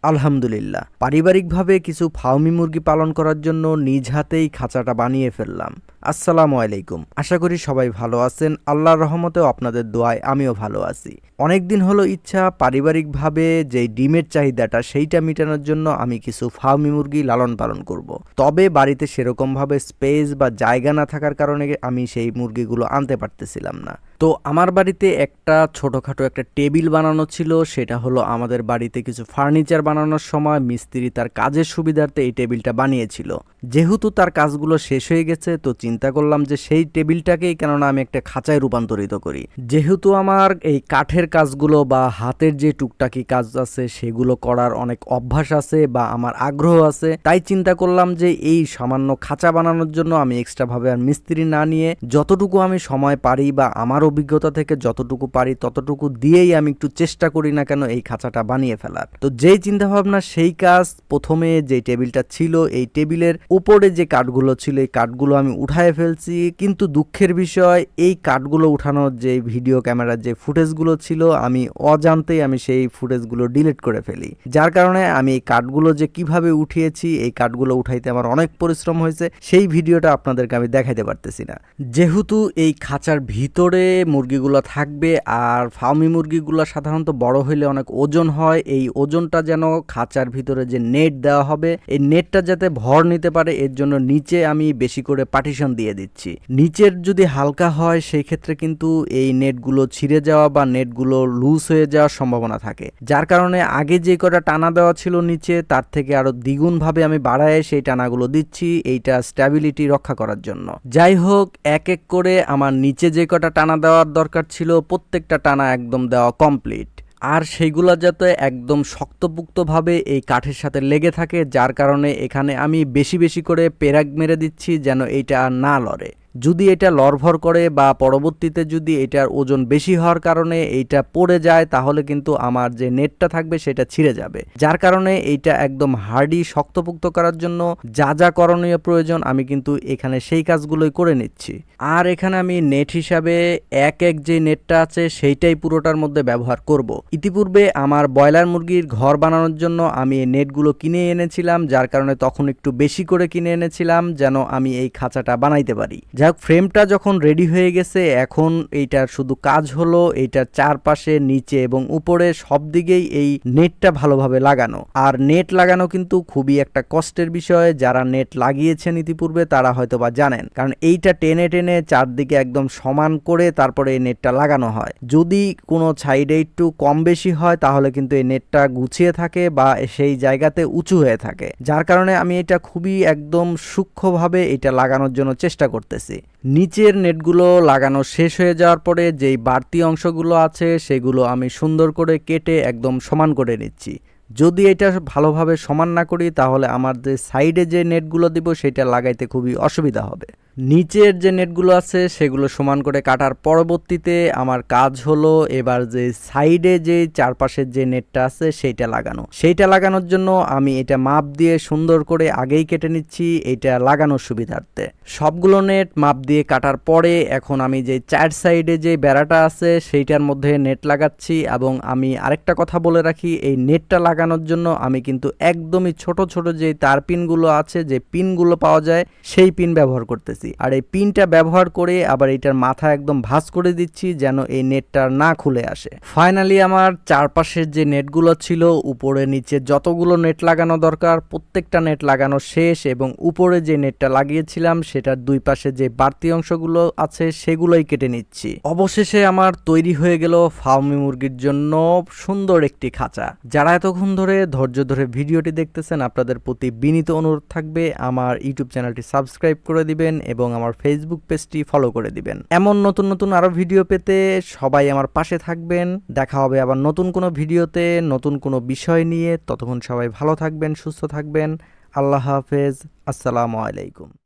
আলহামদুলিল্লাহ, পারিবারিকভাবে কিছু ফার্মি মুরগি পালন করার জন্য নিজ হাতেই খাঁচাটা বানিয়ে ফেললাম। আসসালামু আলাইকুম। আশা করি সবাই ভালো আছেন। আল্লাহর রহমতেও আপনাদের দোয়ায় আমিও ভালো আছি। অনেকদিন হলো ইচ্ছা পারিবারিকভাবে যে ডিমের চাহিদাটা সেইটা মেটানোর জন্য আমি কিছু ফার্মি মুরগি লালন পালন করব। তবে বাড়িতে সেরকমভাবে স্পেস বা জায়গা না থাকার কারণে আমি সেই মুরগিগুলো আনতে পারতেছিলাম না। তো আমার বাড়িতে একটা ছোটোখাটো একটা টেবিল বানানো ছিল। সেটা হলো আমাদের বাড়িতে কিছু ফার্নিচার বানানোর সময় মিস্ত্রি তার কাজের সুবিধার্থে এই টেবিলটা বানিয়েছিল। যেহেতু তার কাজগুলো শেষ হয়ে গেছে, তো চিন্তা করলাম যে সেই টেবিলটাকেই কেননা আমি একটা খাঁচায় রূপান্তরিত করি। যেহেতু আমার এই কাঠের কাজগুলো বা হাতের যে টুকটাকি কাজ আছে সেগুলো করার অনেক অভ্যাস আছে বা আমার আগ্রহ আছে, তাই চিন্তা করলাম যে এই সামান্য খাঁচা বানানোর জন্য আমি এক্সট্রাভাবে আর মিস্ত্রি না নিয়ে যতটুকু আমি সময় পারি বা আমার অভিজ্ঞতা থেকে যতটুকু পারি ততটুকু দিয়েই আমি একটু চেষ্টা করি না কেন এই খাঁচাটা বানিয়ে ফেলার। তো যেই চিন্তা ভাবনা সেই কাজ। প্রথমে যে টেবিলটা ছিল এই টেবিলের উপরে যে কাঠগুলো ছিল এই কাঠগুলো আমি উঠায় ফেলছি, কিন্তু দুঃখের বিষয় এই কাঠগুলো উঠানোর যে ভিডিও ক্যামেরার যে ফুটেজগুলো ছিল আমি অজান্তেই আমি সেই ফুটেজগুলো ডিলিট করে ফেলি। যার কারণে আমি এই কাঠগুলো যে কিভাবে উঠিয়েছি, এই কাঠগুলো উঠাইতে আমার অনেক পরিশ্রম হয়েছে, সেই ভিডিওটা আপনাদেরকে আমি দেখাইতে পারতেছি না। যেহেতু এই খাঁচার ভিতরে মুরগিগুলো থাকবে আর ফার্মি মুরগিগুলো সাধারণত বড় হইলে অনেক ওজন হয়, এই ওজনটা যেন খাঁচার ভিতরে যে নেট দেওয়া হবে এই নেটটা যাতে ভর নিতে পারে এর জন্য নিচে আমি বেশি করে পার্টিশন দিয়ে দিচ্ছি। নিচের যদি হালকা হয় সেই ক্ষেত্রে কিন্তু এই নেটগুলো ছিঁড়ে যাওয়া বা নেটগুলো লুজ হয়ে যাওয়ার সম্ভাবনা থাকে। যার কারণে আগে যে কটা টানা দেওয়া ছিল নিচে তার থেকে আরো দ্বিগুণ ভাবে আমি বাড়ায় সেই টানাগুলো দিচ্ছি, এইটা স্ট্যাবিলিটি রক্ষা করার জন্য। যাই হোক, এক এক করে আমার নিচে যে কটা টানা দেওয়ার দরকার ছিল প্রত্যেকটা টানা একদম দেওয়া কমপ্লিট। আর সেইগুলো যাতে একদম শক্তপুক্তভাবে এই কাঠের সাথে লেগে থাকে, যার কারণে এখানে আমি বেশি বেশি করে পেরাক মেরে দিচ্ছি যেন এইটা আর না লড়ে। যদি এটা লড়ভর করে বা পরবর্তীতে যদি এটার ওজন বেশি হওয়ার কারণে এইটা পড়ে যায় তাহলে কিন্তু আমার যে নেটটা থাকবে সেটা ছিঁড়ে যাবে। যার কারণে এইটা একদম হার্ডি শক্তপুক্ত করার জন্য যা যা করণীয় প্রয়োজন আমি কিন্তু এখানে সেই কাজগুলোই করে নিচ্ছি। আর এখানে আমি নেট হিসাবে এক যে নেটটা আছে সেইটাই পুরোটার মধ্যে ব্যবহার করব। ইতিপূর্বে আমার ব্রয়লার মুরগির ঘর বানানোর জন্য আমি এই নেটগুলো কিনে এনেছিলাম, যার কারণে তখন একটু বেশি করে কিনে এনেছিলাম যেন আমি এই খাঁচাটা বানাইতে পারি। যাই হোক, ফ্রেমটা যখন রেডি হয়ে গেছে এখন এইটার শুধু কাজ হলো এইটার চারপাশে নিচে এবং উপরে সব দিকেই এই নেটটা ভালোভাবে লাগানো। আর নেট লাগানো কিন্তু খুবই একটা কষ্টের বিষয়, যারা নেট লাগিয়েছেন ইতিপূর্বে তারা হয়তো বা জানেন, কারণ এইটা টেনে টেনে চারদিকে একদম সমান করে তারপরে এই নেটটা লাগানো হয়। যদি কোনো সাইডে একটু কম বেশি হয় তাহলে কিন্তু এই নেটটা গুছিয়ে থাকে বা সেই জায়গাতে উঁচু হয়ে থাকে। যার কারণে আমি এটা খুবই একদম সূক্ষ্মভাবে এটা লাগানোর জন্য চেষ্টা করতেছি। নিচের নেটগুলো লাগানো শেষ হয়ে যাওয়ার পরে যেই বাড়তি অংশগুলো আছে সেগুলো আমি সুন্দর করে কেটে একদম সমান করে নিচ্ছি। যদি এটা ভালোভাবে সমান না করি তাহলে আমার যে সাইডে যে নেটগুলো দিব সেটা লাগাইতে খুবই অসুবিধা হবে। নিচের যে নেটগুলো আছে সেগুলো সমান করে কাটার পরবর্তীতে আমার কাজ হলো এবার যে সাইডে যে চারপাশের যে নেটটা আছে সেইটা লাগানো। সেইটা লাগানোর জন্য আমি এটা মাপ দিয়ে সুন্দর করে আগেই কেটে নিচ্ছি এটা লাগানোর সুবিধার্থে। সবগুলো নেট মাপ দিয়ে কাটার পরে এখন আমি যে চার সাইডে যে বেড়াটা আছে সেইটার মধ্যে নেট লাগাচ্ছি। এবং আমি আরেকটা কথা বলে রাখি, এই নেটটা লাগানোর জন্য আমি কিন্তু একদমই ছোট ছোট যে তার পিনগুলো আছে, যে পিনগুলো পাওয়া যায় সেই পিন ব্যবহার করতেছি। আর এই পিনটা ব্যবহার করে আবার এটার মাথা একদম ভাঁজ করে দিচ্ছি যেন এই নেটটা না খুলে আসে। ফাইনালি আমার চারপাশের যে নেটগুলো ছিল উপরে নিচে যতগুলো নেট লাগানো দরকার প্রত্যেকটা নেট লাগানো শেষ এবং উপরে যে নেটটা লাগিয়েছিলাম সেটার দুই পাশে যে বাড়তি অংশগুলো আছে সেগুলোই কেটে নিচ্ছি। অবশেষে আমার তৈরি হয়ে গেল ফার্মি মুরগির জন্য সুন্দর একটি খাঁচা। যারা এতক্ষণ ধরে ধৈর্য ধরে ভিডিওটি দেখতেছেন আপনাদের প্রতি বিনীত অনুরোধ থাকবে আমার ইউটিউব চ্যানেলটি সাবস্ক্রাইব করে দিবেন এবং আমার ফেসবুক পেজটি ফলো করে দিবেন। এমন নতুন নতুন আরো ভিডিও পেতে সবাই আমার পাশে থাকবেন। দেখা হবে আবার নতুন কোনো ভিডিওতে নতুন কোনো বিষয় নিয়ে। ততক্ষণ সবাই ভালো থাকবেন, সুস্থ থাকবেন। আল্লাহ হাফেজ। আসসালামু আলাইকুম।